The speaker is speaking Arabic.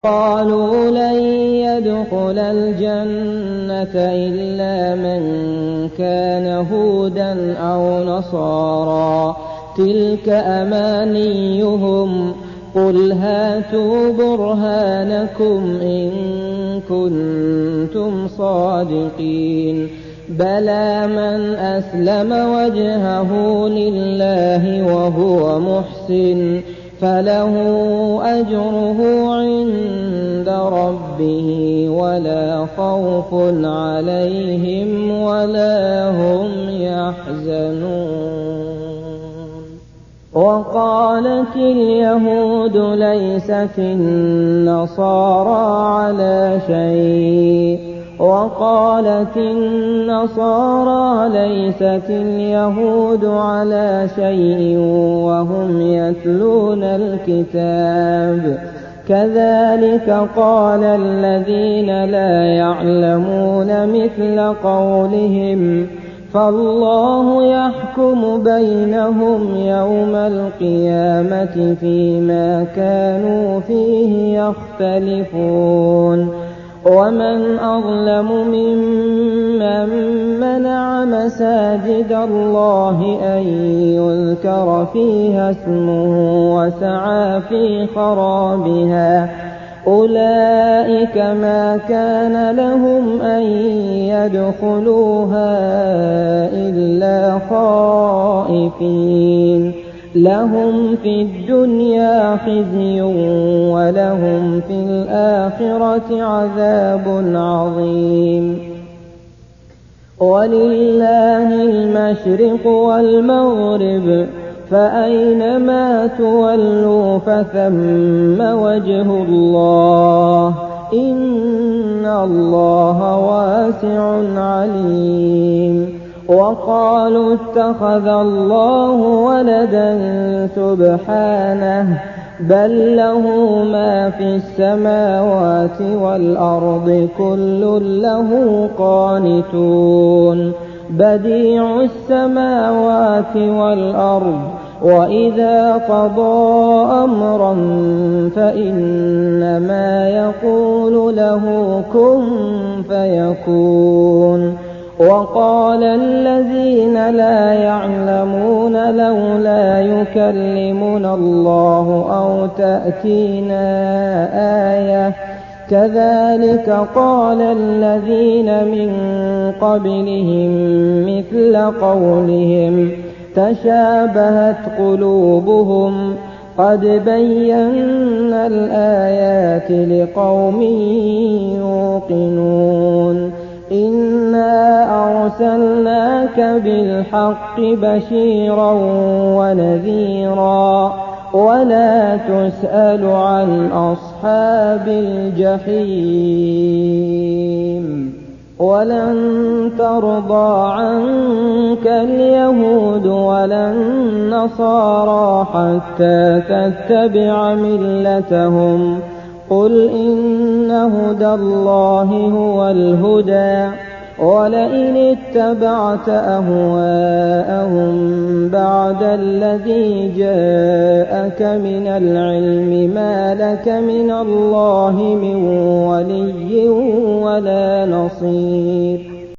قالوا لن يدخل الجنة إلا من كان هودا أو نصارى تلك أمانيهم قل هاتوا برهانكم إن كنتم صادقين بلى من أسلم وجهه لله وهو محسن فله أجره عند ربه ولا خوف عليهم ولا هم يحزنون. وقالت اليهود ليست النصارى على شيء وقالت النصارى ليست اليهود على شيء وهم يتلون الكتاب كذلك قال الذين لا يعلمون مثل قولهم فالله يحكم بينهم يوم القيامة فيما كانوا فيه يختلفون. ومن أظلم ممن منع مساجد الله أن يذكر فيها اسمه وسعى في خرابها أولئك ما كان لهم أن يدخلوها إلا خائفين لهم في الدنيا خزي ولهم في الآخرة عذاب عظيم. ولله المشرق والمغرب فأينما تولوا فثم وجه الله إن الله واسع عليم. وقالوا اتخذ الله ولدا سبحانه بل له ما في السماوات والأرض كل له قانتون بديع السماوات والأرض وإذا قضى أمرا فإنما يقول له كن فيكون. وقال الذين لا يعلمون لولا يكلمنا الله أو تأتينا آية كذلك قال الذين من قبلهم مثل قولهم تشابهت قلوبهم قد بينا الآيات لقوم يوقنون. إنا أرسلناك بالحق بشيرا ونذيرا ولا تسأل عن أصحاب الجحيم. ولن ترضى عنك اليهود ولا النصارى حتى تتبع ملتهم قل إن هدى الله هو الهدى ولئن اتبعت أهواءهم بعد الذي جاءك من العلم ما لك من الله من ولي ولا نصير.